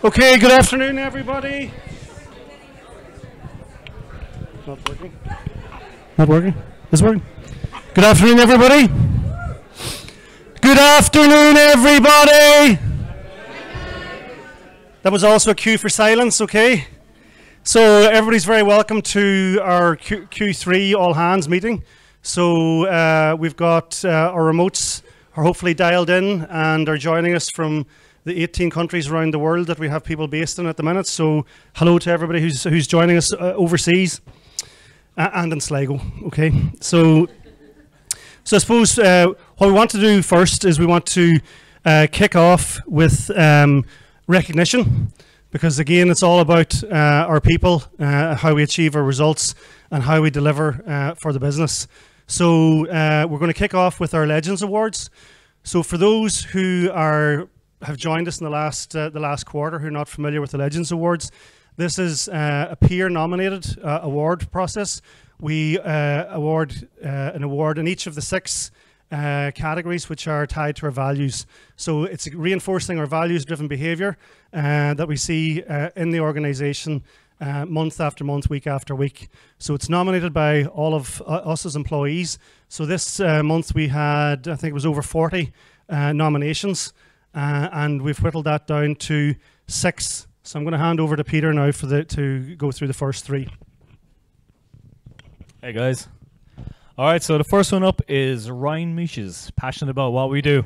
Okay, good afternoon, everybody. Not working. Not working? Is it working? Good afternoon, everybody. Good afternoon, everybody. That was also a cue for silence, okay? So everybody's very welcome to our Q3 all hands meeting. So we've got our remotes are hopefully dialed in and are joining us from the 18 countries around the world that we have people based in at the minute. So hello to everybody who's joining us overseas and in Sligo. Okay, so I suppose what we want to do first is we want to kick off with recognition, because again it's all about our people, how we achieve our results and how we deliver for the business. So we're going to kick off with our Legends Awards. So for those who have joined us in the last quarter who are not familiar with the Legends Awards, this is a peer-nominated award process. We award an award in each of the 6 categories which are tied to our values. So it's reinforcing our values-driven behaviour that we see in the organisation month after month, week after week. So it's nominated by all of us as employees. So this month we had, I think it was over 40 nominations. And we've whittled that down to 6. So I'm going to hand over to Peter now to go through the first 3. Hey guys. All right, so the first one up is Ryan Meishes, passionate about what we do.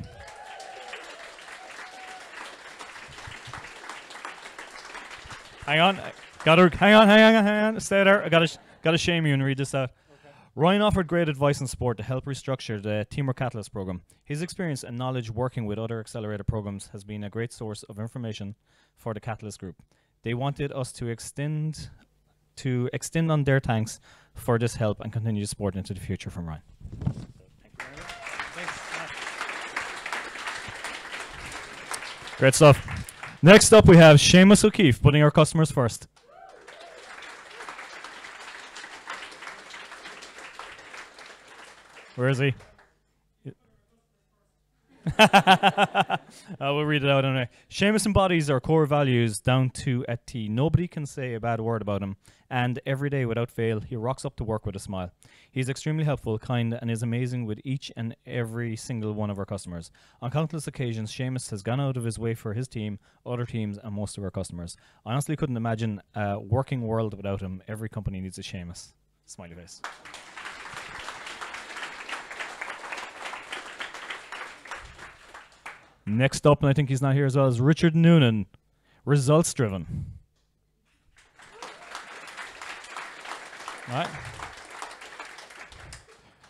Hang on, hang on, stay there. I gotta shame you and read this out. Ryan offered great advice and support to help restructure the Teamwork Catalyst program. His experience and knowledge working with other accelerator programs has been a great source of information for the Catalyst group. They wanted us to extend on their thanks for this help and continue support into the future from Ryan. Great stuff. Next up we have Seamus O'Keefe, putting our customers first. Where is he? We'll read it out anyway. Seamus embodies our core values down to a T. Nobody can say a bad word about him, and every day without fail he rocks up to work with a smile. He's extremely helpful, kind, and is amazing with each and every single one of our customers. On countless occasions, Seamus has gone out of his way for his team, other teams, and most of our customers. I honestly couldn't imagine a working world without him. Every company needs a Seamus. Smiley face. Next up, and I think he's not here as well, is Richard Noonan, results driven. All right.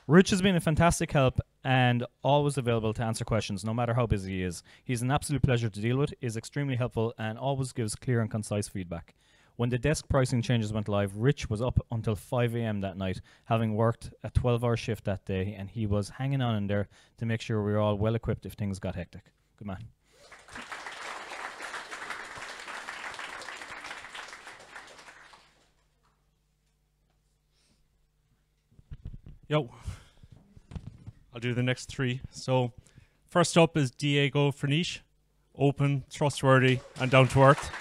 Rich has been a fantastic help and always available to answer questions, no matter how busy he is. He's an absolute pleasure to deal with, is extremely helpful, and always gives clear and concise feedback. When the desk pricing changes went live, Rich was up until 5 a.m. that night, having worked a 12-hour shift that day, and he was hanging on in there to make sure we were all well equipped if things got hectic. Good man. Yo, I'll do the next 3. So first up is Diego Ferniche, open, trustworthy, and down to earth.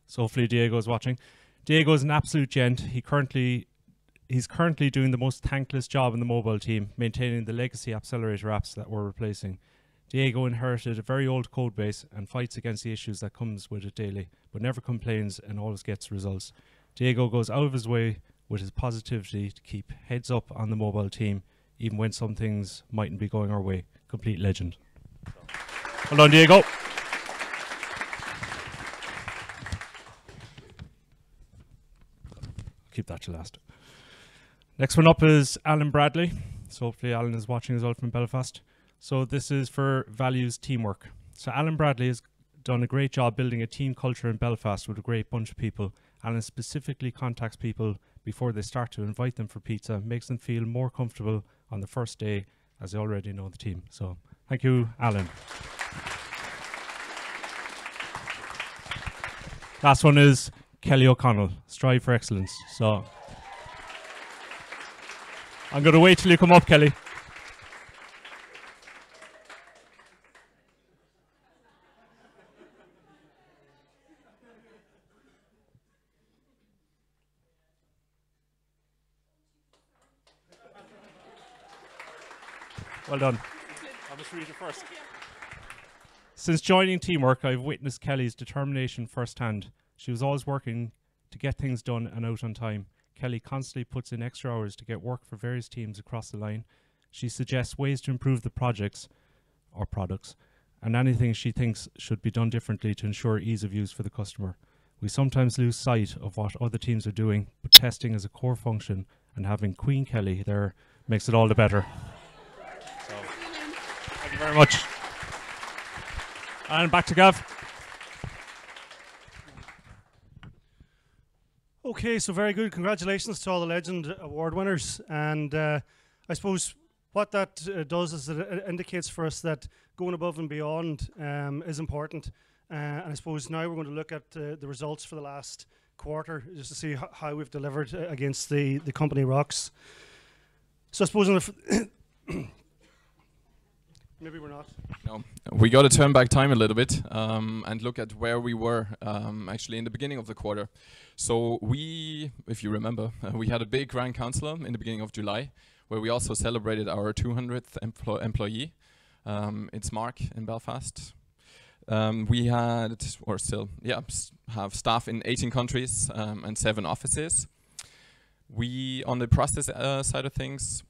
So hopefully Diego is watching. Diego is an absolute gent. He's currently doing the most thankless job in the mobile team, maintaining the legacy accelerator apps that we're replacing. Diego inherited a very old code base and fights against the issues that comes with it daily, but never complains and always gets results. Diego goes out of his way with his positivity to keep heads up on the mobile team, even when some things mightn't be going our way. Complete legend. Well done, Diego. Keep that to last. Next one up is Alan Bradley. So hopefully Alan is watching as well from Belfast. So this is for values teamwork. So Alan Bradley has done a great job building a team culture in Belfast with a great bunch of people. Alan specifically contacts people before they start to invite them for pizza, makes them feel more comfortable on the first day as they already know the team. So thank you, Alan. Last one is Kelly O'Connell, Strive for Excellence. So I'm going to wait till you come up, Kelly. Well done. I'll just read it first. Since joining Teamwork, I've witnessed Kelly's determination firsthand. She was always working to get things done and out on time. Kelly constantly puts in extra hours to get work for various teams across the line. She suggests ways to improve the projects or products and anything she thinks should be done differently to ensure ease of use for the customer. We sometimes lose sight of what other teams are doing, but testing is a core function, and having Queen Kelly there makes it all the better. So, thank you very much. And back to Gav. Okay, so very good. Congratulations to all the Legend Award winners. And I suppose what that does is it indicates for us that going above and beyond is important. And I suppose now we're going to look at the results for the last quarter just to see how we've delivered against the company rocks. So I suppose maybe we're not. No, we got to turn back time a little bit and look at where we were actually in the beginning of the quarter. So we, if you remember, we had a big Grand Council in the beginning of July, where we also celebrated our 200th employee. It's Mark in Belfast. We had, or still, have staff in 18 countries and 7 offices. We, on the process side of things,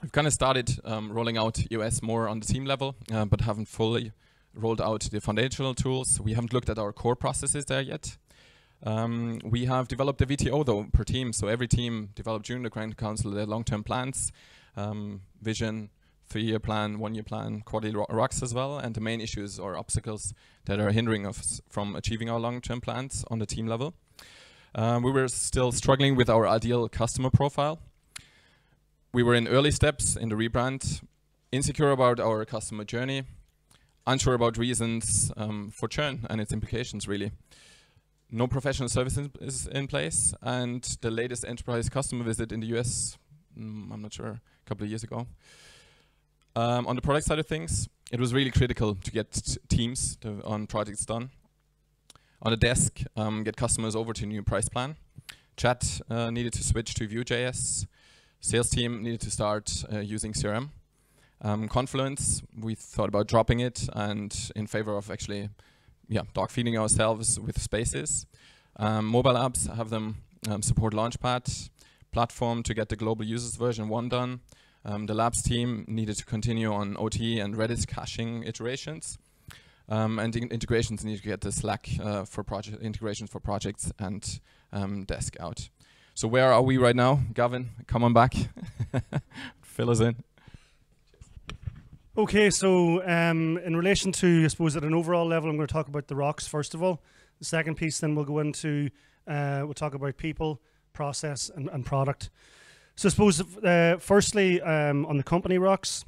we've kind of started rolling out EOS more on the team level, but haven't fully rolled out the foundational tools. We haven't looked at our core processes there yet. We have developed a VTO though per team, so every team developed during the Grand Council their long-term plans, vision, 3-year plan, 1-year plan, quarterly rocks as well, and the main issues or obstacles that are hindering us from achieving our long-term plans on the team level. We were still struggling with our ideal customer profile. We were in early steps in the rebrand, insecure about our customer journey, unsure about reasons for churn and its implications really. No professional services is in place, and the latest enterprise customer visit in the US, I'm not sure, a couple of years ago. On the product side of things, it was really critical to get teams on projects done. On the desk, get customers over to a new price plan. Chat needed to switch to Vue.js. Sales team needed to start using CRM. Confluence, we thought about dropping it and in favor of actually dog feeding ourselves with Spaces. Mobile apps, have them support Launchpad. Platform to get the global users version 1 done. The labs team needed to continue on OT and Redis caching iterations. And the integrations need to get the Slack for project integrations for projects and desk out. So where are we right now? Gavin, come on back. Fill us in. Okay, so in relation to, I suppose, at an overall level, I'm going to talk about the rocks first of all. The second piece, then we'll go into, we'll talk about people, process, and product. So I suppose, firstly, on the company rocks,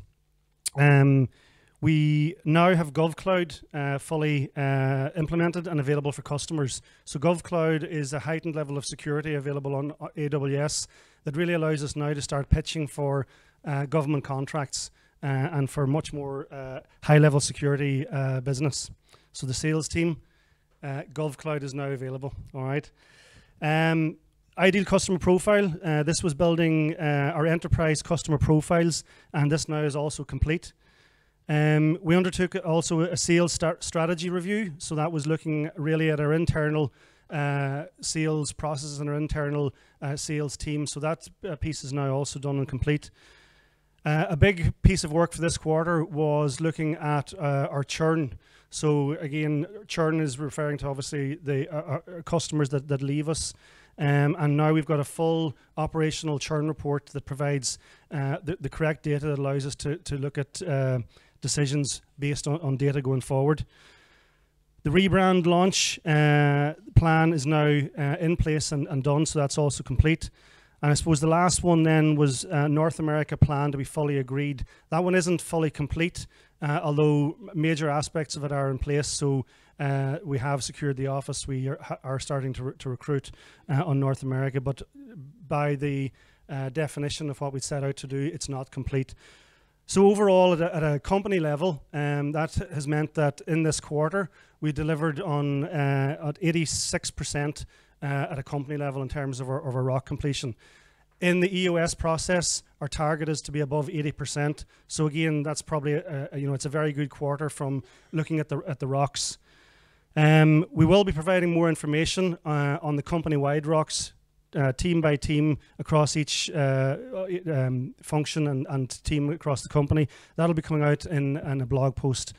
we now have GovCloud fully implemented and available for customers. So GovCloud is a heightened level of security available on AWS that really allows us now to start pitching for government contracts and for much more high-level security business. So the sales team, GovCloud is now available, all right? Ideal customer profile, this was building our enterprise customer profiles, and this now is also complete. We undertook also a sales strategy review, so that was looking really at our internal sales processes and our internal sales team, so that piece is now also done and complete. A big piece of work for this quarter was looking at our churn. So again, churn is referring to obviously the customers that leave us. And now we've got a full operational churn report that provides the correct data that allows us to look at decisions based on data going forward. The rebrand launch plan is now in place and done, so that's also complete. And I suppose the last one then was North America plan to be fully agreed. That one isn't fully complete, although major aspects of it are in place. So we have secured the office. We are starting to recruit on North America, but by the definition of what we set out to do, it's not complete. So overall, at a company level, that has meant that in this quarter, we delivered on at 86% at a company level in terms of our rock completion. In the EOS process, our target is to be above 80%. So again, that's probably it's a very good quarter from looking at the rocks. We will be providing more information on the company-wide rocks, team by team across each function and team across the company. That'll be coming out in a blog post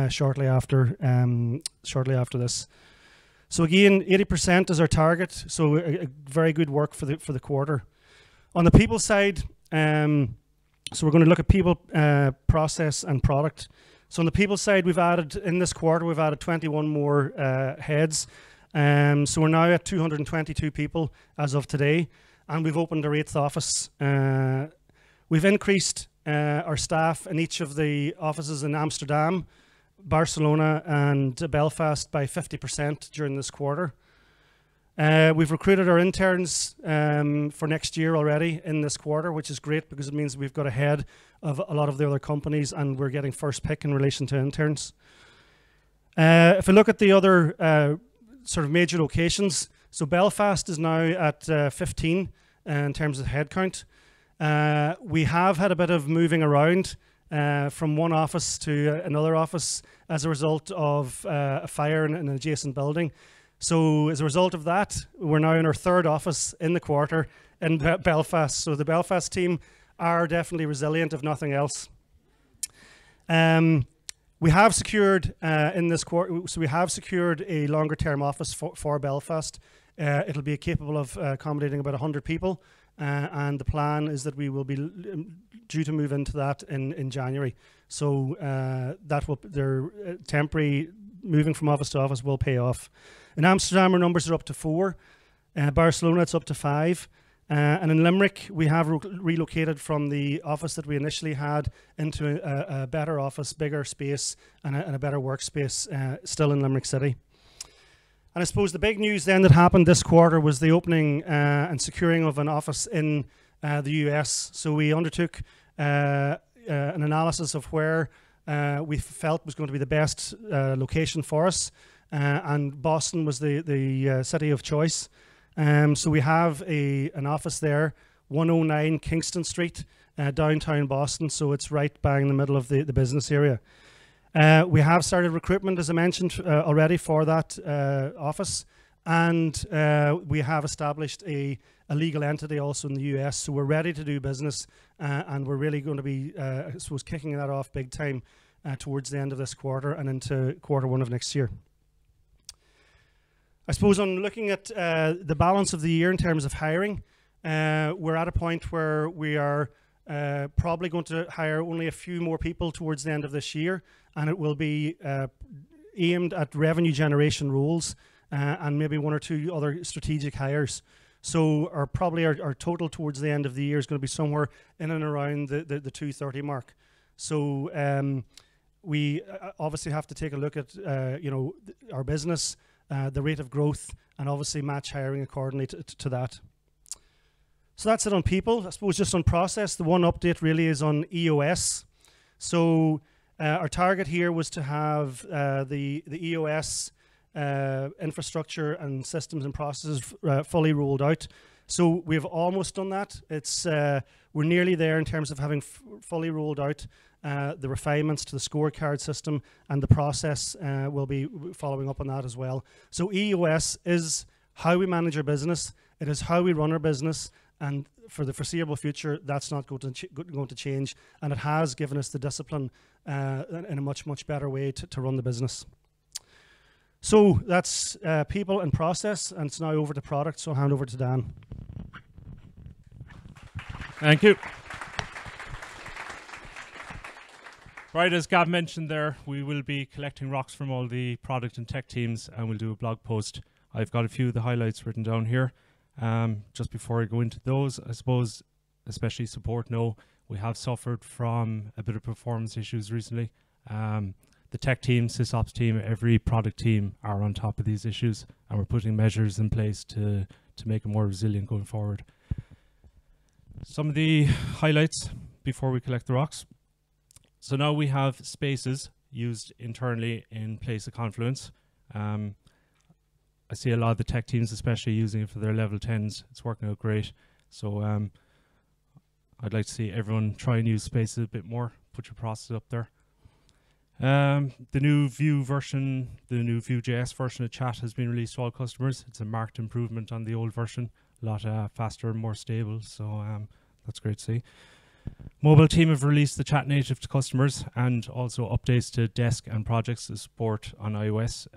shortly after this. So again, 80% is our target. So a very good work for the quarter. On the people side, so we're going to look at people, process, and product. So on the people side, in this quarter, we've added 21 more heads. So we're now at 222 people as of today, and we've opened our 8th office. We've increased our staff in each of the offices in Amsterdam, Barcelona, and Belfast by 50% during this quarter. We've recruited our interns for next year already in this quarter, which is great because it means we've got ahead of a lot of the other companies and we're getting first pick in relation to interns. If we look at the other sort of major locations, so Belfast is now at 15 in terms of headcount. We have had a bit of moving around from one office to another office as a result of a fire in an adjacent building. So as a result of that, we're now in our 3rd office in the quarter in Belfast. So the Belfast team are definitely resilient, if nothing else. We have secured in this quarter, so we have secured a longer term office for Belfast. It'll be capable of accommodating about 100 people. And the plan is that we will be due to move into that in January. So their temporary moving from office to office will pay off. In Amsterdam, our numbers are up to 4. Barcelona, it's up to 5. And in Limerick, we have relocated from the office that we initially had into a better office, bigger space, and a better workspace, still in Limerick City. And I suppose the big news then that happened this quarter was the opening and securing of an office in the US. So we undertook an analysis of where we felt was going to be the best location for us, and Boston was the city of choice. So we have an office there, 109 Kingston Street, downtown Boston, so it's right bang in the middle of the business area. We have started recruitment, as I mentioned already, for that office, and we have established a legal entity also in the US, so we're ready to do business, and we're really going to be, I suppose, kicking that off big time towards the end of this quarter and into Q1 of next year. I suppose on looking at the balance of the year in terms of hiring, we're at a point where we are probably going to hire only a few more people towards the end of this year, and it will be aimed at revenue generation roles and maybe 1 or 2 other strategic hires. So our total towards the end of the year is going to be somewhere in and around the 230 mark. So we obviously have to take a look at our business, the rate of growth, and obviously match hiring accordingly to that. So that's it on people. I suppose just on process, the one update really is on EOS. So our target here was to have the EOS infrastructure and systems and processes fully rolled out. So we've almost done that. We're nearly there in terms of having fully rolled out the refinements to the scorecard system, and the process will be following up on that as well. So EOS is how we manage our business. It is how we run our business, and for the foreseeable future, that's not going to change. And it has given us the discipline in a much, much better way to run the business. So that's people and process, and it's now over to product. So I'll hand over to Dan. Thank you. Right, as Gav mentioned there, we will be collecting rocks from all the product and tech teams, and we'll do a blog post. I've got a few of the highlights written down here. Just before I go into those, I suppose, especially support know, we have suffered from a bit of performance issues recently. The tech team, SysOps team, every product team are on top of these issues, and we're putting measures in place to make it more resilient going forward. Some of the highlights before we collect the rocks. So now we have spaces used internally in place of Confluence. I see a lot of the tech teams especially using it for their level 10s. It's working out great. So I'd like to see everyone try and use Spaces a bit more. Put your process up there. The new Vue version, the new Vue.js version of chat has been released to all customers. It's a marked improvement on the old version, a lot faster and more stable. So that's great to see. Mobile team have released the chat native to customers and also updates to desk and projects to support on iOS,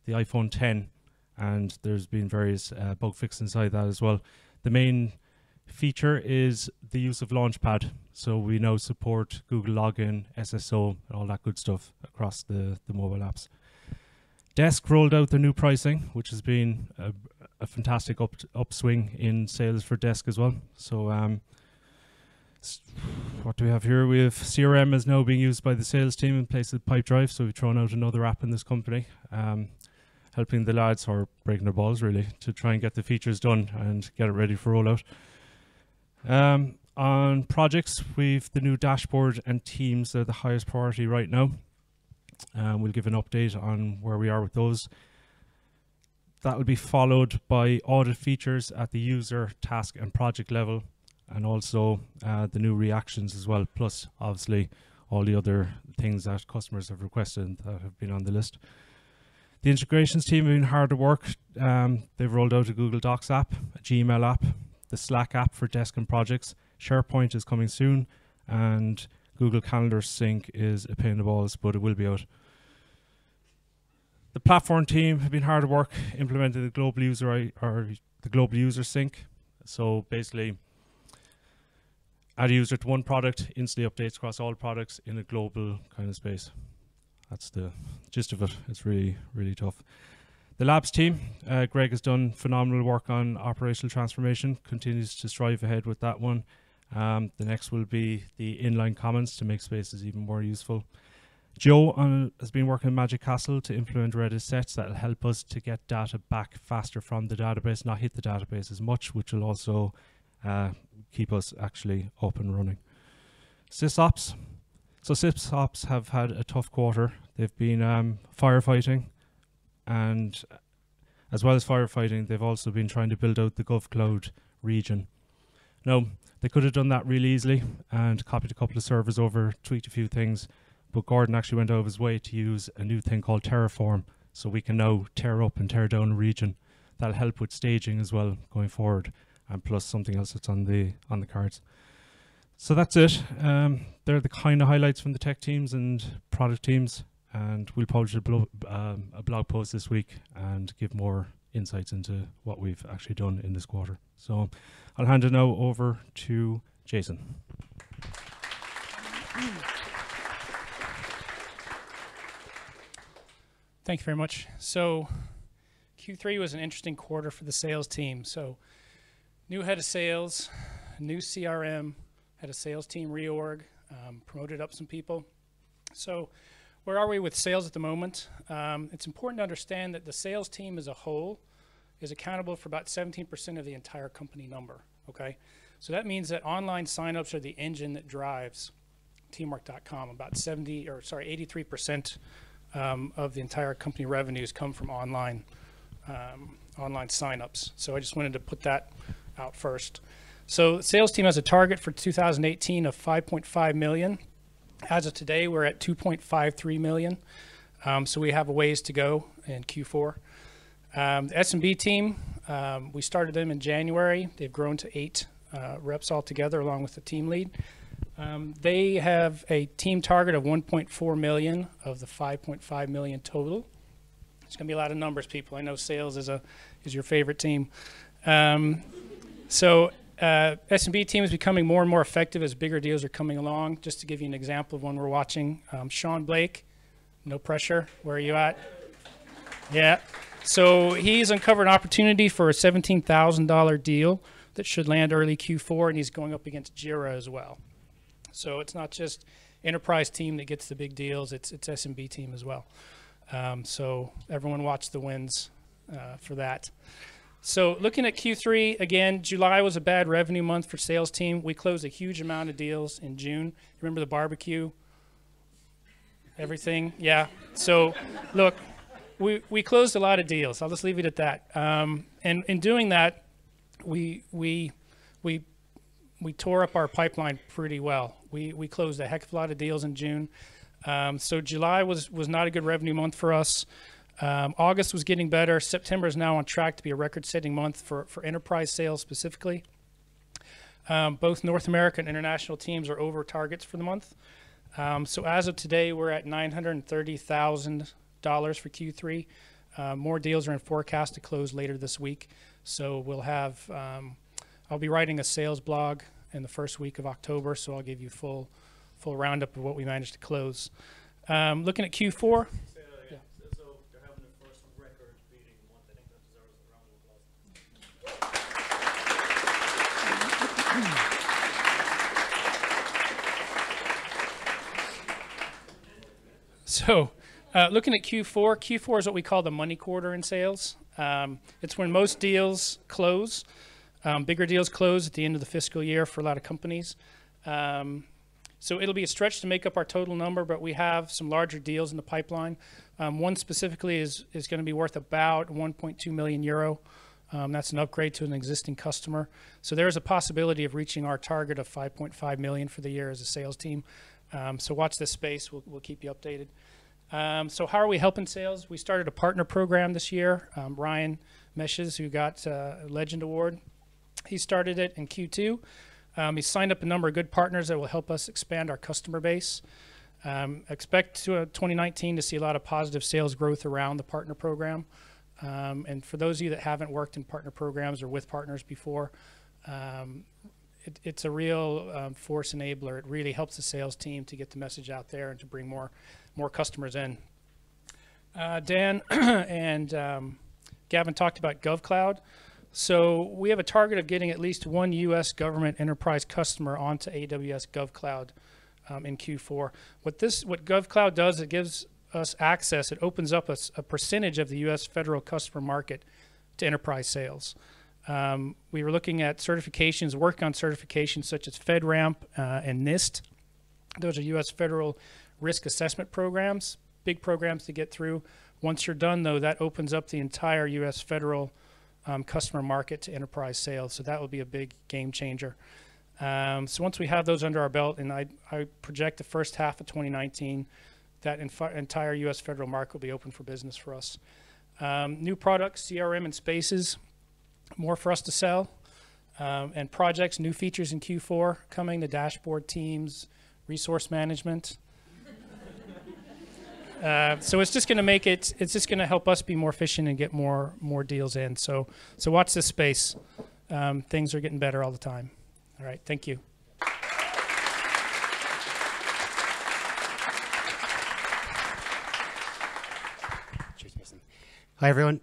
the iPhone 10, and there's been various bug fixes inside that as well. The main feature is the use of Launchpad, so we now support Google Login, SSO, and all that good stuff across the mobile apps. Desk rolled out their new pricing, which has been a fantastic upswing in sales for Desk as well. So what do we have here? We have CRM is now being used by the sales team in place of Pipedrive, so we've thrown out another app in this company, helping the lads, or breaking their balls really, to try and get the features done and get it ready for rollout. On projects, we've the new dashboard and teams. They're the highest priority right now. We'll give an update on where we are with those. That will be followed by audit features at the user, task and project level, and also the new reactions as well, plus obviously all the other things that customers have requested that have been on the list. The integrations team have been hard at work. They've rolled out a Google Docs app, a Gmail app, the Slack app for desk and projects. SharePoint is coming soon, and Google Calendar Sync is a pain in the balls, but it will be out. The platform team have been hard at work implementing the global user sync. So basically, add a user to one product, instantly updates across all products in a global kind of space. That's the gist of it. It's really, really tough. The labs team, Greg has done phenomenal work on operational transformation, continues to strive ahead with that one. The next will be the inline comments to make Spaces even more useful. Joe has been working in Magic Castle to implement Redis sets that will help us to get data back faster from the database, not hit the database as much, which will also keep us actually up and running. SysOps. So SysOps have had a tough quarter. They've been firefighting, and as well as firefighting, they've also been trying to build out the GovCloud region. Now, they could have done that really easily and copied a couple of servers over, tweaked a few things, but Gordon actually went out of his way to use a new thing called Terraform, so we can now tear up and tear down a region. That'll help with staging as well going forward, and plus something else that's on the cards. So that's it. They're the kind of highlights from the tech teams and product teams, and we'll publish a blog post this week and give more insights into what we've actually done in this quarter. So I'll hand it now over to Jason. Thank you very much. So Q3 was an interesting quarter for the sales team. So new head of sales, new CRM, had a sales team reorg, promoted up some people. So where are we with sales at the moment? It's important to understand that the sales team as a whole is accountable for about 17% of the entire company number, okay? So that means that online signups are the engine that drives teamwork.com. About 83% of the entire company revenues come from online signups. So I just wanted to put that out first. So the sales team has a target for 2018 of 5.5 million. As of today, we're at 2.53 million. So we have a ways to go in Q4. The SMB team, we started them in January. They've grown to 8 reps altogether, along with the team lead. They have a team target of 1.4 million of the 5.5 million total. It's going to be a lot of numbers, people. I know sales is your favorite team. SMB team is becoming more and more effective as bigger deals are coming along. Just to give you an example of one we're watching, Sean Blake, no pressure. Where are you at? Yeah. So he's uncovered an opportunity for a $17,000 deal that should land early Q4, and he's going up against Jira as well. So it's not just enterprise team that gets the big deals, it's SMB team as well. So everyone watch the wins for that. So looking at Q3, again, July was a bad revenue month for sales team. We closed a huge amount of deals in June. Remember the barbecue? Everything? Yeah. So look, we closed a lot of deals. I'll just leave it at that. And in doing that, we we tore up our pipeline pretty well. We closed a heck of a lot of deals in June. So July was not a good revenue month for us. August was getting better. September is now on track to be a record-setting month for enterprise sales specifically. Both North America and international teams are over targets for the month. So as of today, we're at $930,000 for Q3. More deals are in forecast to close later this week. So we'll have, I'll be writing a sales blog in the first week of October, so I'll give you full roundup of what we managed to close. Looking at Q4. Yeah. So they're having their first record-beating month. I think that deserves a round of applause. So looking at Q4 is what we call the money quarter in sales. It's when most deals close. Bigger deals close at the end of the fiscal year for a lot of companies. So it'll be a stretch to make up our total number, but we have some larger deals in the pipeline. One specifically is going to be worth about 1.2 million euro. That's an upgrade to an existing customer. So there's a possibility of reaching our target of 5.5 million for the year as a sales team. So watch this space. We'll keep you updated. So how are we helping sales? We started a partner program this year. Ryan Meshes, who got a Legend Award, he started it in Q2. He signed up a number of good partners that will help us expand our customer base. Expect 2019 to see a lot of positive sales growth around the partner program. And for those of you that haven't worked in partner programs or with partners before, it's a real force enabler. It really helps the sales team to get the message out there and to bring more customers in. Dan and Gavin talked about GovCloud. So we have a target of getting at least one U.S. government enterprise customer onto AWS GovCloud in Q4. What GovCloud does, it gives us access. It opens up a percentage of the U.S. federal customer market to enterprise sales. We were looking at certifications, working on certifications such as FedRAMP and NIST. Those are U.S. federal risk assessment programs, big programs to get through. Once you're done, though, that opens up the entire U.S. federal customer market to enterprise sales. So that will be a big game changer. So once we have those under our belt, and I project the first half of 2019, that entire U.S. federal market will be open for business for us. New products, CRM and Spaces, more for us to sell. And projects, new features in Q4 coming, the dashboard teams, resource management. So it's just going to make it, it's just going to help us be more efficient and get more deals in. So watch this space. Things are getting better all the time. All right, thank you. Hi everyone,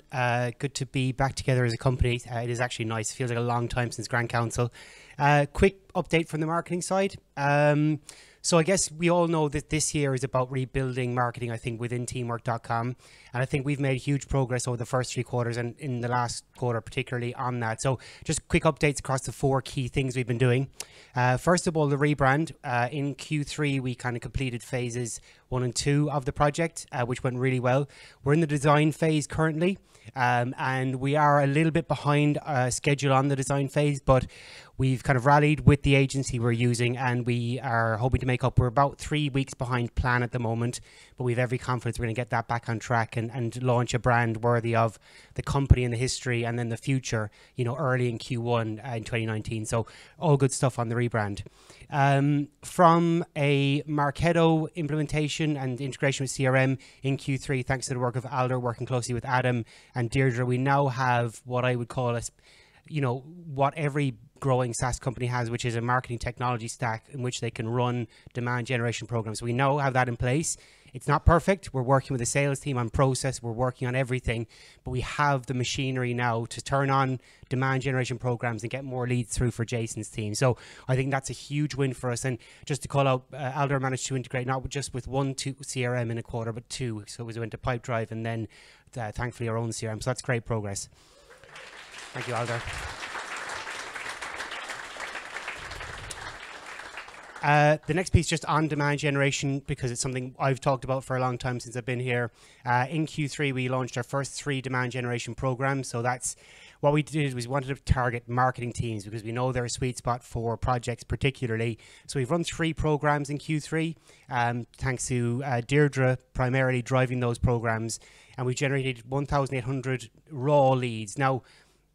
good to be back together as a company. It is actually nice. It feels like a long time since Grand Council. Quick update from the marketing side. So I guess we all know that this year is about rebuilding marketing, I think, within teamwork.com. And I think we've made huge progress over the first 3 quarters and in the last quarter particularly on that. So just quick updates across the 4 key things we've been doing. First of all, the rebrand. In Q3, we kind of completed phases 1 and 2 of the project, which went really well. We're in the design phase currently. And we are a little bit behind schedule on the design phase, but we've kind of rallied with the agency we're using and we are hoping to make up. We're about 3 weeks behind plan at the moment, but we have every confidence we're going to get that back on track and launch a brand worthy of the company and the history and then the future, you know, early in Q1 in 2019. So all good stuff on the rebrand. From a Marketo implementation and integration with CRM in Q3, thanks to the work of Alder working closely with Adam and Deirdre, we now have what I would call what every growing SaaS company has, which is a marketing technology stack in which they can run demand generation programs. We now have that in place. It's not perfect. We're working with the sales team on process. We're working on everything, but we have the machinery now to turn on demand generation programs and get more leads through for Jason's team. So I think that's a huge win for us. And just to call out, Alder managed to integrate not just with 1 CRM in a quarter, but 2. So we went to Pipedrive and then thankfully our own CRM. So that's great progress. Thank you, Alder. The next piece just on demand generation, because it's something I've talked about for a long time since I've been here. In Q3, we launched our first 3 demand generation programs. So that's what we did was we wanted to target marketing teams because we know they're a sweet spot for projects particularly. So we've run 3 programs in Q3, thanks to Deirdre primarily driving those programs, and we generated 1,800 raw leads. Now,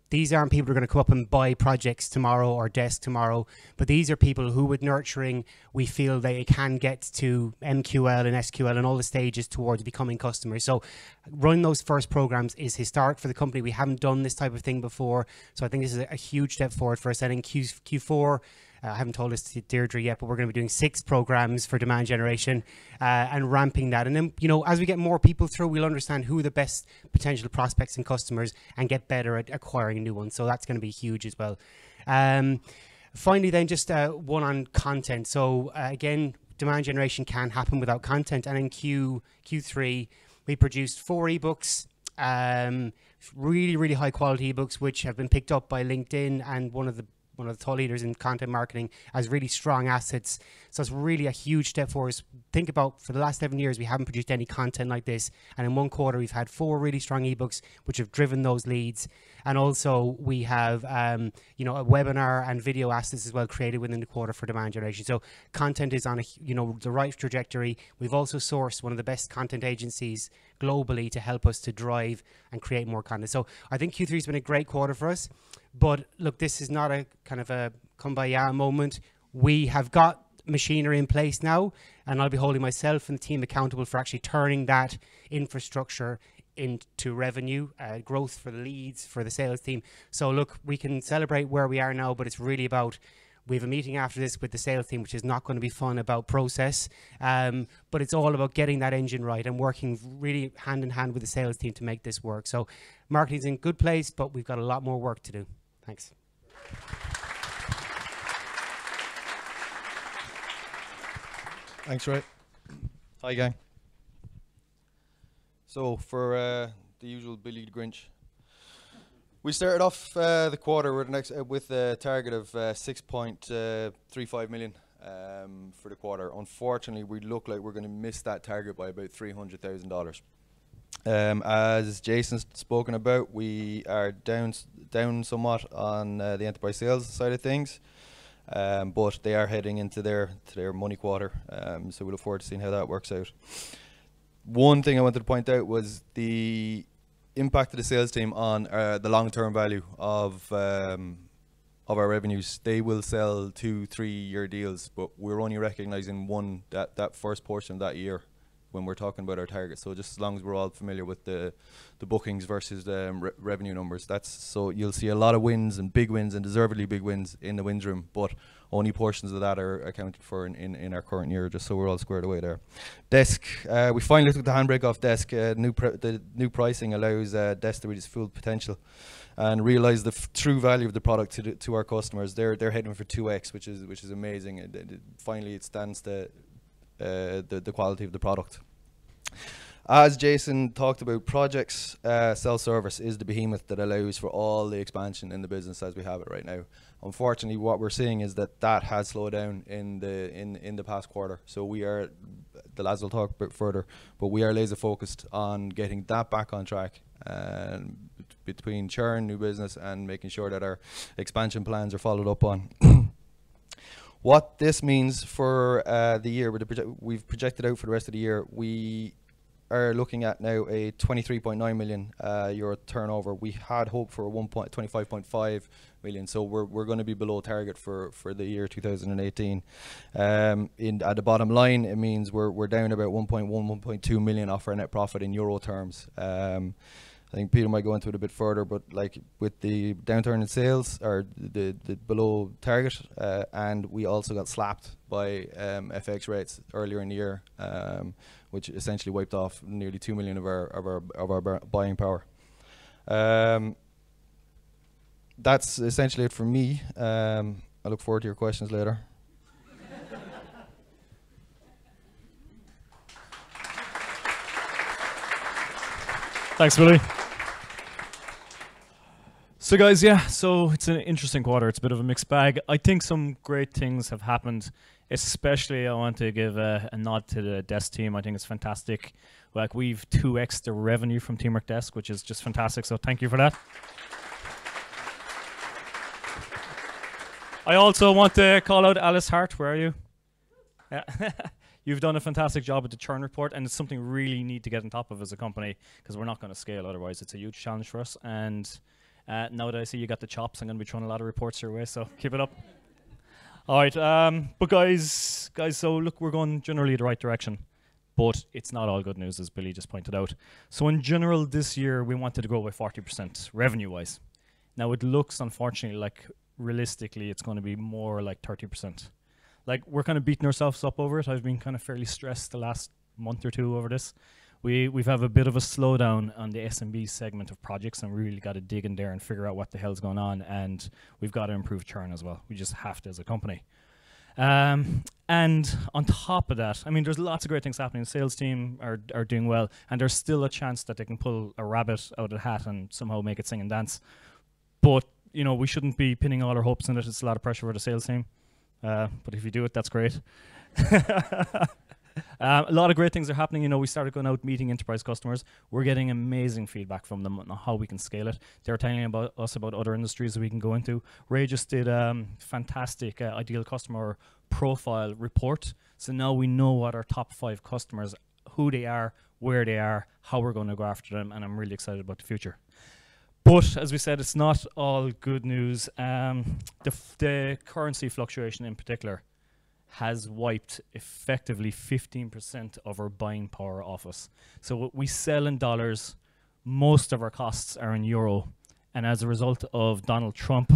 these aren't people who are going to come up and buy projects tomorrow or desk tomorrow, but these are people who, with nurturing, we feel they can get to MQL and SQL and all the stages towards becoming customers. So running those first programs is historic for the company. We haven't done this type of thing before, so I think this is a huge step forward for us. And in Q4, I haven't told this to Deirdre yet, but we're going to be doing 6 programs for demand generation and ramping that. And then, you know, as we get more people through, we'll understand who are the best potential prospects and customers and get better at acquiring new ones. So that's going to be huge as well. Finally, then, just one on content. So again, demand generation can happen without content. And in Q3, we produced 4 ebooks. Really high quality ebooks, which have been picked up by LinkedIn and one of the thought leaders in content marketing as really strong assets. So it's really a huge step for us. Think about, for the last 7 years, we haven't produced any content like this. And in 1 quarter, we've had 4 really strong ebooks, which have driven those leads. And also we have, you know, a webinar and video assets as well created within the quarter for demand generation. So content is on the right trajectory. We've also sourced one of the best content agencies globally to help us to drive and create more content. So I think Q3 has been a great quarter for us. But look, this is not a kind of a kumbaya moment. We have got machinery in place now, and I'll be holding myself and the team accountable for actually turning that infrastructure into revenue, growth for the leads, for the sales team. So look, we can celebrate where we are now, but it's really about, we have a meeting after this with the sales team, which is not going to be fun about process, but it's all about getting that engine right and working really hand in hand with the sales team to make this work. So marketing's in a good place, but we've got a lot more work to do. Thanks. Thanks, Ray. Hi, gang. So for the usual Billy the Grinch, we started off the quarter with a target of 6.35 million for the quarter. Unfortunately, we look like we're going to miss that target by about $300,000. As Jason's spoken about, we are down somewhat on the enterprise sales side of things, but they are heading into their money quarter, so we look forward to seeing how that works out. One thing I wanted to point out was the impact of the sales team on the long-term value of our revenues. They will sell 2-3 year deals, but we're only recognizing that first portion of that year when we're talking about our target. So just as long as we're all familiar with the bookings versus the revenue numbers, so you'll see a lot of wins and big wins and deservedly big wins in the wins room, but only portions of that are accounted for in our current year, just so we're all squared away there. Desk, we finally took the handbrake off Desk. The new pricing allows Desk to reach its full potential and realize the true value of the product to our customers. They're heading for 2x, which is amazing. Finally, it stands the quality of the product. As Jason talked about, projects, self-service is the behemoth that allows for all the expansion in the business as we have it right now. Unfortunately, what we're seeing is that has slowed down in the past quarter. So the lads will talk about further, but we are laser focused on getting that back on track, between churn, new business, and making sure that our expansion plans are followed up on. What this means for the year, we've projected out for the rest of the year, we are looking at now a 23.9 million euro turnover. We had hoped for 25.5 million, so we're going to be below target for the year 2018. At the bottom line, it means we're down about 1.2 million off our net profit in euro terms. I think Peter might go into it a bit further, but like with the downturn in sales, or the below target, and we also got slapped by FX rates earlier in the year, which essentially wiped off nearly 2 million of our buying power. That's essentially it for me. I look forward to your questions later. Thanks, Billy. So guys, so it's an interesting quarter. It's a bit of a mixed bag. I think some great things have happened. Especially, I want to give a nod to the Desk team. I think it's fantastic. Like, we've 2x'd the revenue from Teamwork Desk, which is just fantastic. So thank you for that. I also want to call out Alice Hart. Where are you? Yeah. You've done a fantastic job with the churn report, and it's something we really need to get on top of as a company, because we're not going to scale otherwise. It's a huge challenge for us. And now that I see you got the chops, I'm going to be throwing a lot of reports your way, so keep it up. All right, but guys, so look, we're going generally the right direction, but it's not all good news, as Billy just pointed out. So in general, this year, we wanted to grow by 40% revenue-wise. Now, it looks, unfortunately, like realistically, it's going to be more like 30%. Like, we're kind of beating ourselves up over it. I've been kind of fairly stressed the last month or two over this. We've have a bit of a slowdown on the SMB segment of projects, and we really got to dig in there and figure out what the hell's going on, and we've got to improve churn as well. We just have to as a company. And on top of that, I mean, there's lots of great things happening. The sales team are doing well, and there's still a chance that they can pull a rabbit out of the hat and somehow make it sing and dance. But, you know, we shouldn't be pinning all our hopes in it. It's a lot of pressure for the sales team. But if you do it, that's great. A lot of great things are happening. You know, we started going out meeting enterprise customers. We're getting amazing feedback from them on how we can scale it. They're telling us about other industries that we can go into. Ray just did fantastic ideal customer profile report. So now we know what our top 5 customers, who they are, where they are, how we're going to go after them, and I'm really excited about the future. But as we said, it's not all good news. The currency fluctuation in particular has wiped effectively 15% of our buying power off us. So we sell in dollars, most of our costs are in euro, and as a result of Donald Trump,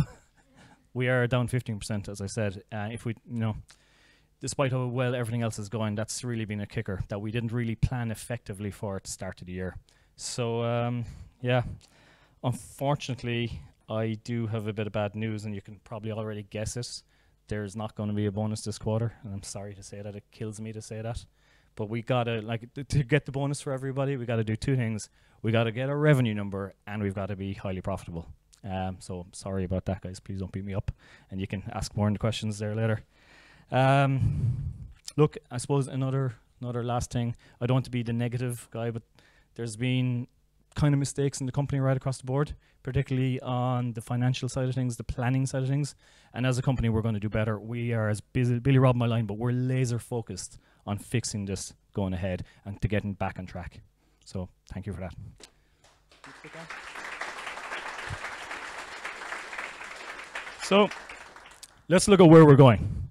we are down 15%, as I said. If we, you know, despite how well everything else is going, that's really been a kicker that we didn't really plan effectively for at the start of the year. So yeah. Unfortunately, I do have a bit of bad news, and you can probably already guess it. There's not going to be a bonus this quarter, and I'm sorry to say that. It kills me to say that. But we got to, like, to get the bonus for everybody, we got to do 2 things. We got to get a revenue number, and we've got to be highly profitable. So sorry about that, guys. Please don't beat me up, and you can ask more in the questions there later. Look, I suppose another last thing. I don't want to be the negative guy, but there's been kind of mistakes in the company right across the board, particularly on the financial side of things, the planning side of things. And as a company, we're going to do better. We are, as Billy robbed my line, but we're laser focused on fixing this going ahead and to getting back on track. So thank you for that. So let's look at where we're going.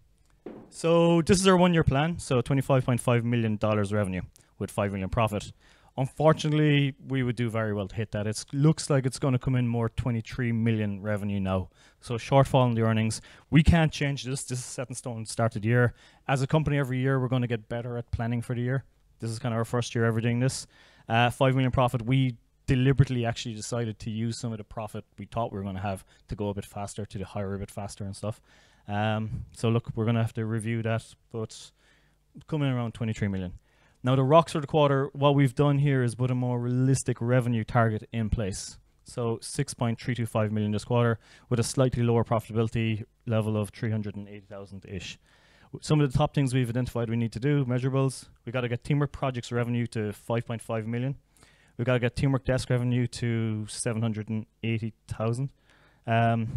So this is our 1-year plan. So $25.5 million revenue with $5 million profit. Unfortunately, we would do very well to hit that. It looks like it's going to come in more 23 million revenue now. So shortfall in the earnings. We can't change this. This is set in stone at the start of the year. As a company, every year, we're going to get better at planning for the year. This is kind of our first year ever doing this. 5 million profit. We deliberately actually decided to use some of the profit we thought we were going to have to go a bit faster, to hire a bit faster and stuff. So look, we're going to have to review that, but coming in around 23 million. Now, the rocks for the quarter, what we've done here is put a more realistic revenue target in place. So 6.325 million this quarter with a slightly lower profitability level of 380,000-ish. Some of the top things we've identified we need to do, measurables. We got to get Teamwork Projects revenue to 5.5 million. We've got to get Teamwork Desk revenue to 780,000. And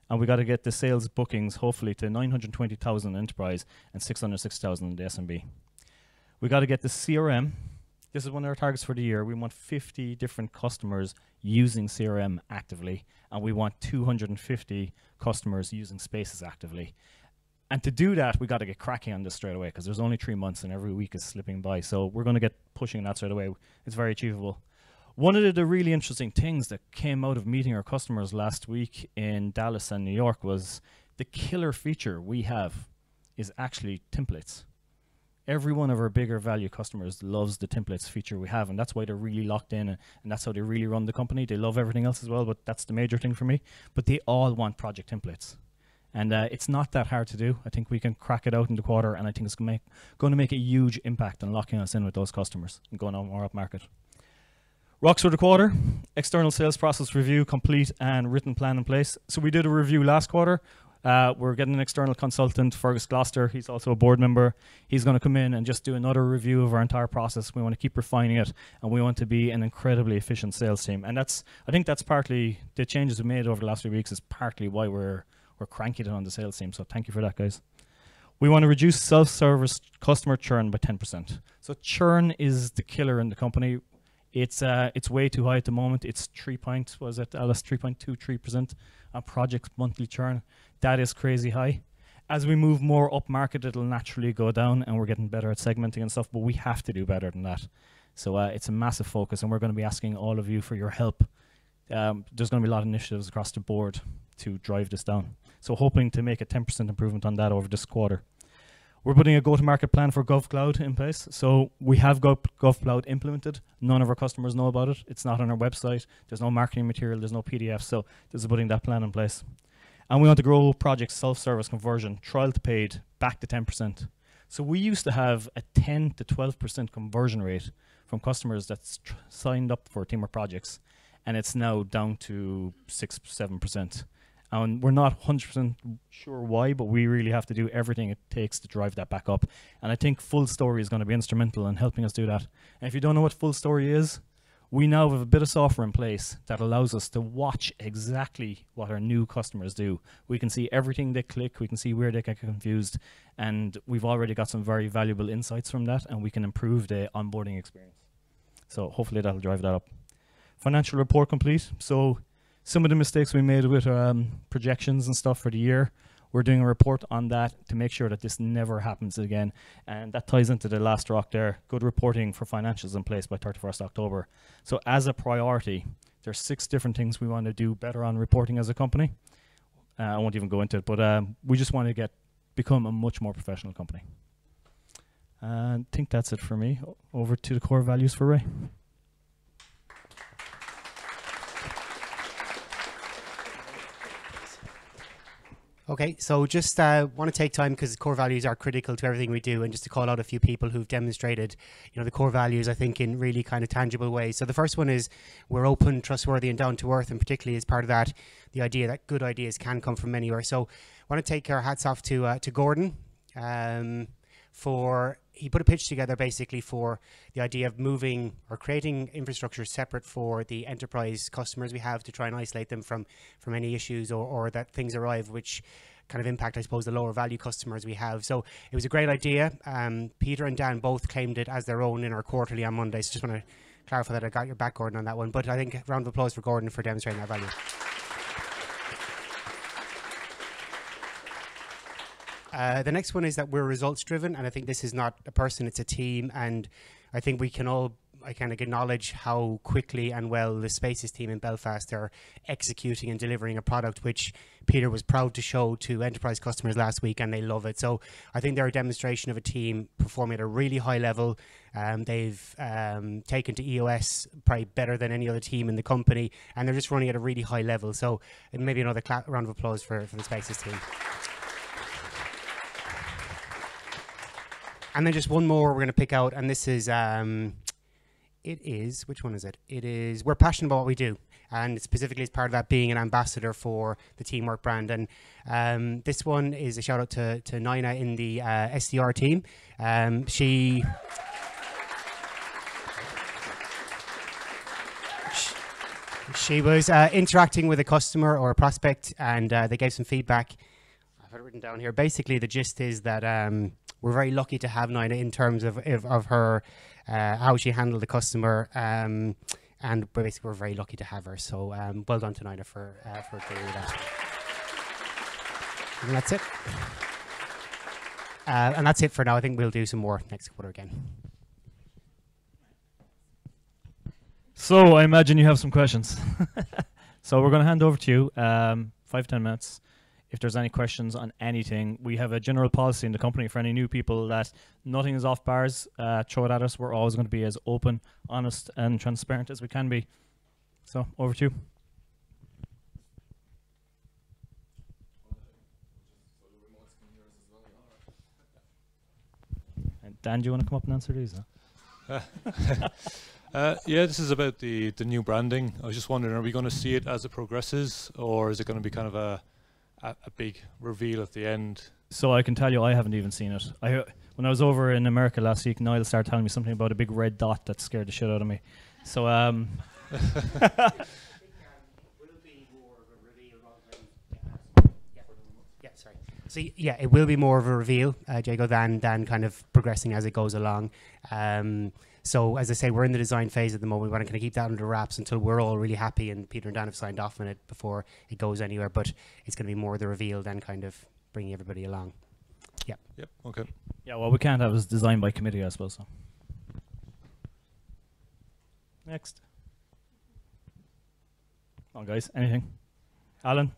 we got to get the sales bookings, hopefully, to 920,000 enterprise and 660,000 in the SMB. We got to get the CRM. This is one of our targets for the year. We want 50 different customers using CRM actively, and we want 250 customers using Spaces actively. And to do that, we got to get cracking on this straight away, because there's only 3 months and every week is slipping by. So we're going to get pushing that straight away. It's very achievable. One of the really interesting things that came out of meeting our customers last week in Dallas and New York was the killer feature we have is actually templates. Every one of our bigger value customers loves the templates feature we have, and that's why they're really locked in, and that's how they really run the company. They love everything else as well, but that's the major thing for me. But they all want project templates. And it's not that hard to do. I think we can crack it out in the quarter, and I think it's going to make a huge impact on locking us in with those customers and going on more up market. Rocks for the quarter, external sales process review complete and written plan in place. So we did a review last quarter. We're getting an external consultant, Fergus Gloucester. He's also a board member. He's going to come in and just do another review of our entire process. We want to keep refining it, and we want to be an incredibly efficient sales team. And I think that's partly the changes we made over the last few weeks is partly why we're we're cranking it on the sales team. So thank you for that, guys. We want to reduce self-service customer churn by 10%. So churn is the killer in the company. It's way too high at the moment. It's 3.23% on projects monthly churn. That is crazy high. As we move more up market, it'll naturally go down, and we're getting better at segmenting and stuff, but we have to do better than that. So it's a massive focus, and we're going to be asking all of you for your help. There's going to be a lot of initiatives across the board to drive this down. So hoping to make a 10% improvement on that over this quarter. We're putting a go-to-market plan for GovCloud in place. So we have GovCloud implemented. None of our customers know about it. It's not on our website. There's no marketing material. There's no PDF. So this is putting that plan in place. And we want to grow project self-service conversion, trial to paid, back to 10%. So we used to have a 10 to 12% conversion rate from customers that signed up for Teamwork projects, and it's now down to 6-7%. And we're not 100% sure why, but we really have to do everything it takes to drive that back up. And I think Full Story is going to be instrumental in helping us do that. And if you don't know what Full Story is, we now have a bit of software in place that allows us to watch exactly what our new customers do. We can see everything they click, we can see where they get confused, and we've already got some very valuable insights from that, and we can improve the onboarding experience. So hopefully that'll drive that up. Financial report complete. So some of the mistakes we made with projections and stuff for the year, we're doing a report on that to make sure that this never happens again. And that ties into the last rock there. Good reporting for financials in place by 31st October. So as a priority, there's 6 different things we want to do better on reporting as a company. I won't even go into it, but we just want to become a much more professional company. I think that's it for me. Over to the core values for Ray. Okay, so just want to take time because core values are critical to everything we do, and just to call out a few people who've demonstrated, the core values, I think, in really kind of tangible ways. So the first one is we're open, trustworthy, and down to earth, and particularly as part of that, the idea that good ideas can come from anywhere. So I want to take our hats off to Gordon he put a pitch together basically for the idea of moving or creating infrastructure separate for the enterprise customers we have to try and isolate them from any issues or that things arrive which kind of impact, I suppose, the lower value customers we have. So it was a great idea. Peter and Dan both claimed it as their own in our quarterly on Monday. So just want to clarify that I got your back, Gordon, on that one. But I think a round of applause for Gordon for demonstrating that value. The next one is that we're results driven, and I think this is not a person, it's a team, and I think we can all kind of acknowledge how quickly and well the Spaces team in Belfast are executing and delivering a product which Peter was proud to show to enterprise customers last week, and they love it. So I think they're a demonstration of a team performing at a really high level. They've taken to EOS probably better than any other team in the company, and they're just running at a really high level. So maybe another round of applause for the Spaces team. And then just one more we're going to pick out, and this is, which one is it? It is, we're passionate about what we do, and specifically as part of that being an ambassador for the Teamwork brand. And this one is a shout out to Nina in the SDR team. She was interacting with a customer or a prospect, and they gave some feedback. I've had it written down here. Basically, the gist is that we're very lucky to have Nina in terms of her, how she handled the customer, and basically we're very lucky to have her. So well done to Nina for doing that. And that's it. And that's it for now. I think we'll do some more next quarter again. So I imagine you have some questions. So we're going to hand over to you, 5-10 minutes. If there's any questions on anything, we have a general policy in the company for any new people that nothing is off bars. Throw it at us. We're always going to be as open, honest, and transparent as we can be. So over to you. And Dan, do you want to come up and answer these? Yeah, this is about the new branding. I was just wondering, are we going to see it as it progresses, or is it going to be kind of a big reveal at the end? So I can tell you I haven't even seen it. When I was over in America last week, Niall started telling me something about a big red dot that scared the shit out of me. So So yeah, it will be more of a reveal, Jago, than kind of progressing as it goes along. So as I say, we're in the design phase at the moment. We want to kind of keep that under wraps until we're all really happy and Peter and Dan have signed off on it before it goes anywhere. But it's going to be more the reveal than kind of bringing everybody along. Yeah. Yep. Okay. Yeah, well, we can't have it designed by committee, I suppose. So. Next. Come on, guys. Anything? Alan?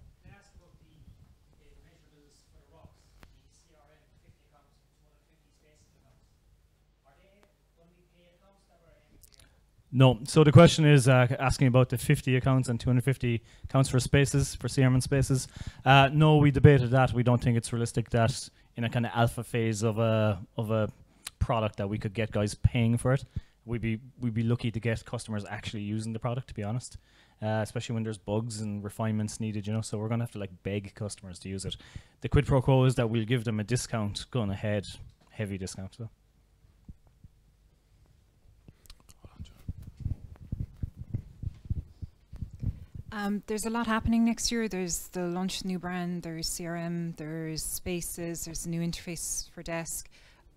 No. So the question is asking about the 50 accounts and 250 accounts for spaces, for CRM spaces. No, we debated that. We don't think it's realistic that in a kind of alpha phase of a product that we could get guys paying for it. We'd be lucky to get customers actually using the product, to be honest. Especially when there's bugs and refinements needed, you know. So we're gonna have to like beg customers to use it. The quid pro quo is that we'll give them a discount going ahead, heavy discount. So. There's a lot happening next year. There's the launch of the new brand, there's CRM, there's spaces, there's a new interface for desk.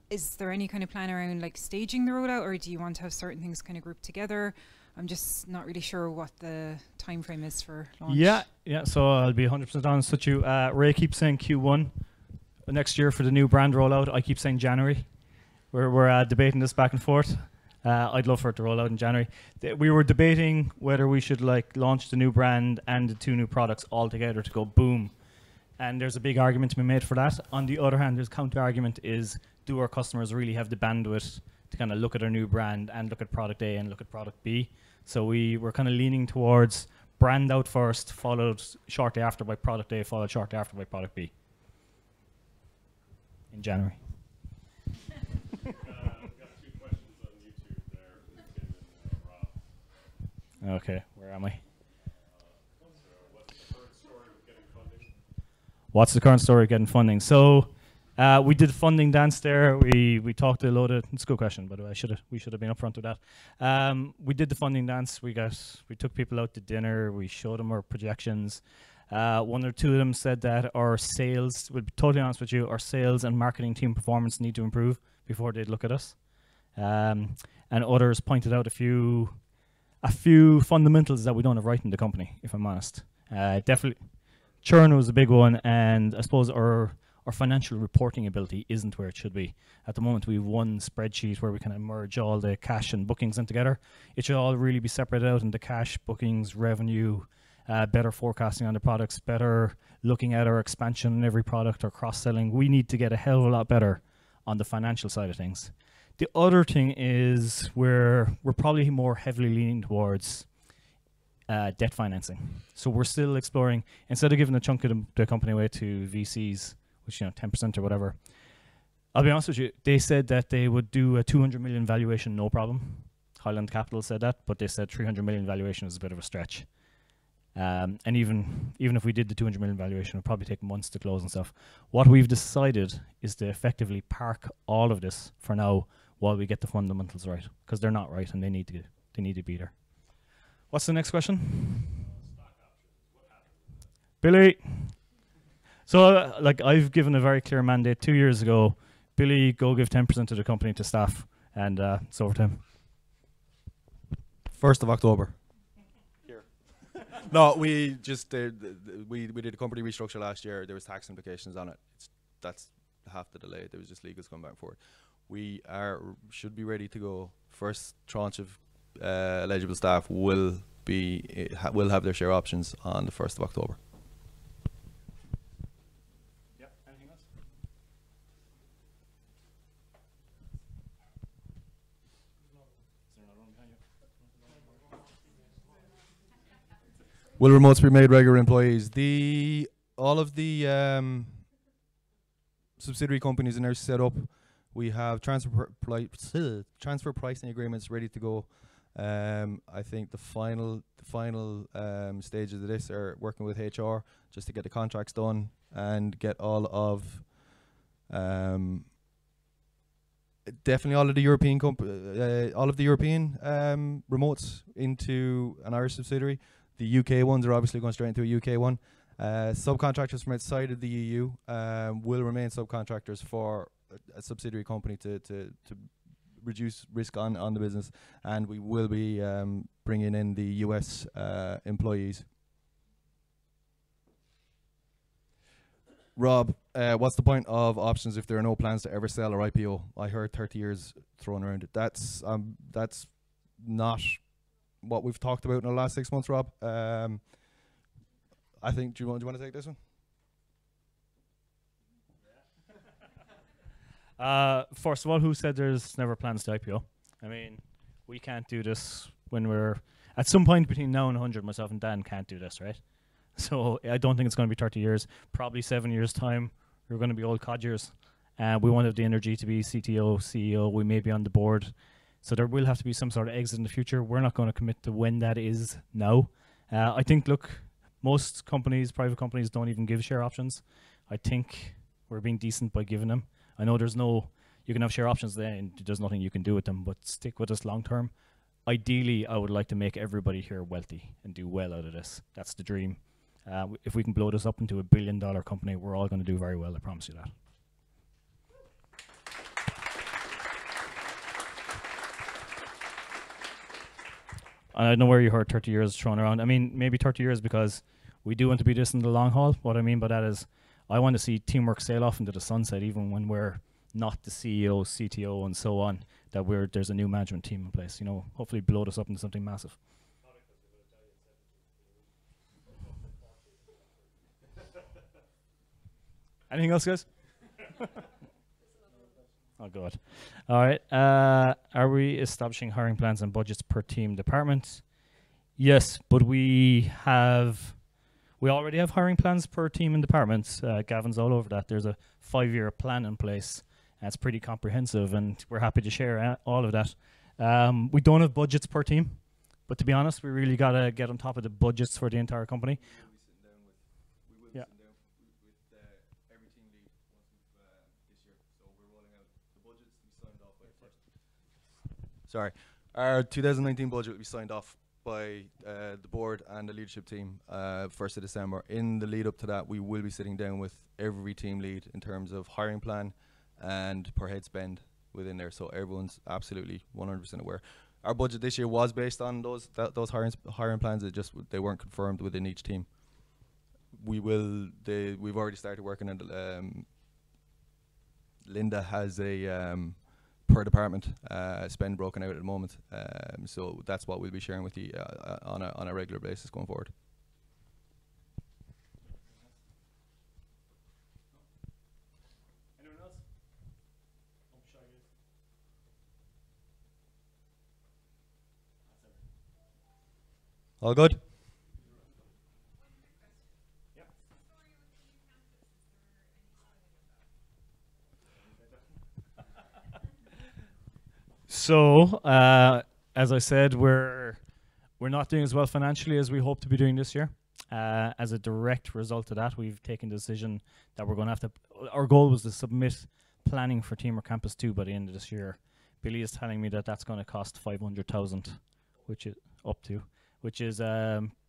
Is there any kind of plan around like staging the rollout, or do you want to have certain things kind of grouped together? I'm just not really sure what the time frame is for launch. Yeah. So I'll be 100% honest with you. Ray keeps saying Q1 next year for the new brand rollout. I keep saying January. We're debating this back and forth. I'd love for it to roll out in January. We were debating whether we should like launch the new brand and the 2 new products all together to go boom. And there's a big argument to be made for that. On the other hand, there's counter argument is, do our customers really have the bandwidth to kind of look at our new brand and look at product A and look at product B? So we were kind of leaning towards brand out first, followed shortly after by product A, followed shortly after by product B. In January. Okay, where am I? What's the current story of getting funding? So we did funding dance there. We talked a load of. It's a good question, by the way. We should have been upfront with that. We did the funding dance. We took people out to dinner. We showed them our projections. 1 or 2 of them said that our sales, to be totally honest with you, our sales and marketing team performance need to improve before they'd look at us. And others pointed out a few fundamentals that we don't have right in the company, if I'm honest. Definitely, churn was a big one, and I suppose our financial reporting ability isn't where it should be. At the moment, we have one spreadsheet where we can merge all the cash and bookings in together. It should all really be separated out into cash, bookings, revenue, better forecasting on the products, better looking at our expansion in every product, or cross-selling. We need to get a hell of a lot better on the financial side of things. The other thing is we're probably more heavily leaning towards debt financing. So we're still exploring, instead of giving a chunk of the company away to VCs, which 10% or whatever. I'll be honest with you, they said that they would do a 200 million valuation, no problem. Highland Capital said that, but they said 300 million valuation is a bit of a stretch. And even if we did the 200 million valuation, it would probably take months to close and stuff. What we've decided is to effectively park all of this for now while we get the fundamentals right, because they're not right and they need to be there. What's the next question? Billy. So I've given a very clear mandate 2 years ago. Billy, go give 10% of the company to staff, and it's over to him. 1st of October. No, we just we did a company restructure last year. There was tax implications on it. That's half the delay. There was just legals coming back and forth. We should be ready to go. First tranche of eligible staff will have their share options on the 1st of October. Yep. Anything else? Will remotes be made regular employees? All of the subsidiary companies are now set up. We have transfer pricing agreements ready to go. I think the final stages of this are working with HR just to get the contracts done and get all of definitely all of the European remotes into an Irish subsidiary. The UK ones are obviously going straight into a UK one, Subcontractors from outside of the EU will remain subcontractors for a subsidiary company to reduce risk on the business, and we will be bringing in the US employees. Rob, what's the point of options if there are no plans to ever sell or IPO? I heard 30 years thrown around it. That's not what we've talked about in the last 6 months, Rob. I think, do you want to take this one? First of all, who said there's never plans to IPO? I mean, we can't do this when we're at some point between now and 100. Myself and Dan can't do this, right? So I don't think it's going to be 30 years. Probably 7 years time, we're going to be old codgers. We won't have the energy to be CTO, CEO. We may be on the board, so there will have to be some sort of exit in the future. We're not going to commit to when that is now. I think, look, most companies, private companies, don't even give share options. I think we're being decent by giving them. I know there's no, you can have share options there and there's nothing you can do with them, but stick with us long term. Ideally, I would like to make everybody here wealthy and do well out of this. That's the dream. If we can blow this up into $1 billion company, we're all going to do very well, I promise you that. And I don't know where you heard 30 years thrown around. I mean, maybe 30 years because we do want to be this in the long haul. What I mean by that is I want to see teamwork sail off into the sunset even when we're not the CEO, CTO, and so on, that there's a new management team in place. You know, hopefully blow this up into something massive. Anything else, guys? Oh, God. All right. Are we establishing hiring plans and budgets per team department? Yes, but we already have hiring plans per team and departments. Gavin's all over that. There's a 5-year plan in place. It's pretty comprehensive, and we're happy to share all of that. We don't have budgets per team, but to be honest, we really got to get on top of the budgets for the entire company. Yeah. Every team lead this year, so we're rolling out the budgets to be signed off by the first. Sorry, our 2019 budget will be signed off by the board and the leadership team 1st of December. In the lead up to that, we will be sitting down with every team lead in terms of hiring plan and per head spend within there, so everyone's absolutely 100% aware. Our budget this year was based on those hiring plans. They weren't confirmed within each team. We've already started working on Linda has a per department spend broken out at the moment, so that's what we'll be sharing with you on a regular basis going forward. Anyone else? All good? So, as I said, we're not doing as well financially as we hope to be doing this year. As a direct result of that, we've taken the decision that we're going to have to. Our goal was to submit planning for Teamwork Campus 2 by the end of this year. Billy is telling me that that's going to cost 500,000, which is which is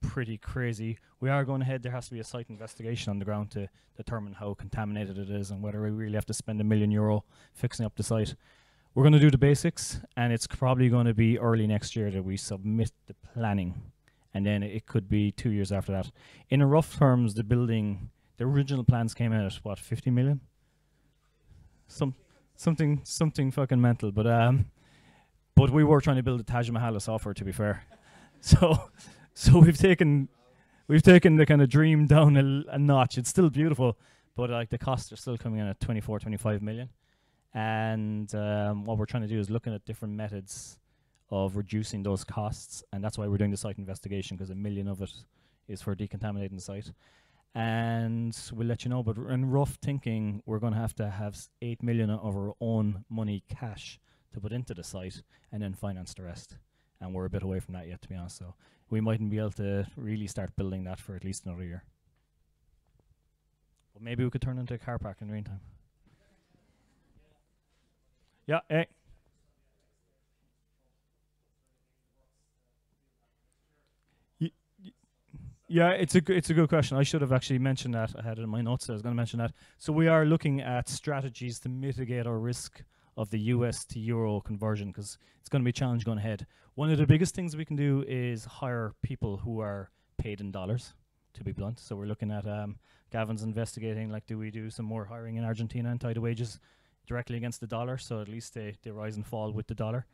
pretty crazy. We are going ahead. There has to be a site investigation on the ground to determine how contaminated it is and whether we really have to spend €1 million fixing up the site. We're going to do the basics, and it's probably going to be early next year that we submit the planning, and then it could be 2 years after that. In rough terms, the original plans came in at what, 50 million? Something fucking mental, but we were trying to build a Taj Mahal of software, to be fair. So we've taken the kind of dream down a notch. It's still beautiful, but like the costs are still coming in at 25 million. And what we're trying to do is looking at different methods of reducing those costs, and that's why we're doing the site investigation, because $1 million of it is for decontaminating the site. And we'll let you know, but in rough thinking, we're going to have 8 million of our own money cash to put into the site and then finance the rest. And we're a bit away from that yet, to be honest, so we mightn't be able to really start building that for at least another year. But maybe we could turn into a car park in the meantime. Yeah, hey. Yeah, it's a good question. I should have actually mentioned that. I had it in my notes. I was going to mention that. So we are looking at strategies to mitigate our risk of the US to Euro conversion, because it's going to be a challenge going ahead. One of the biggest things we can do is hire people who are paid in dollars, to be blunt. So we're looking at Gavin's investigating, like, do we do some more hiring in Argentina and tie the wages directly against the dollar, so at least they rise and fall with the dollar.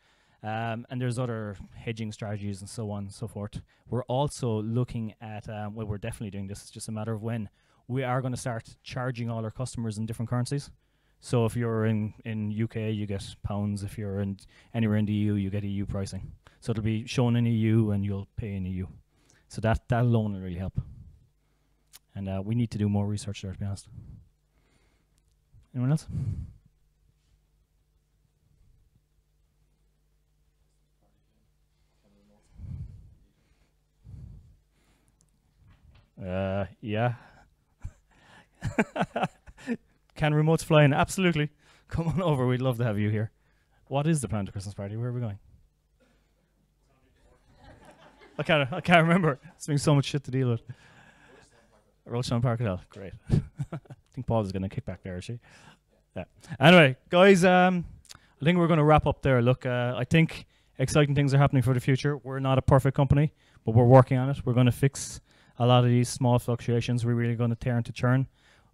And there's other hedging strategies and so on and so forth. We're also looking at, well, we're definitely doing this, it's just a matter of when. We are going to start charging all our customers in different currencies. So if you're in UK, you get pounds. If you're in anywhere in the EU, you get EU pricing. So it'll be shown in EU and you'll pay in EU. So that alone will really help. And we need to do more research there, to be honest. Anyone else? Yeah. Can remotes fly in? Absolutely. Come on over. We'd love to have you here. What is the plan to Christmas party? Where are we going? I can't remember. It's been so much shit to deal with. Rochestown Park Hotel. Great. I think Paul is going to kick back there, is she? Yeah. Anyway, guys, I think we're going to wrap up there. Look, I think exciting things are happening for the future. We're not a perfect company, but we're working on it. We're going to fix a lot of these small fluctuations. We're really going to tear into churn.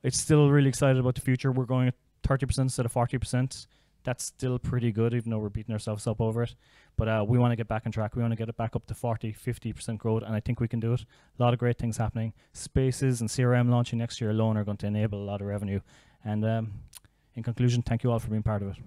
It's still really excited about the future. We're going at 30% instead of 40%. That's still pretty good, even though we're beating ourselves up over it. But we want to get back on track. We want to get it back up to 40, 50% growth, and I think we can do it. A lot of great things happening. Spaces and CRM launching next year alone are going to enable a lot of revenue. And in conclusion, thank you all for being part of it.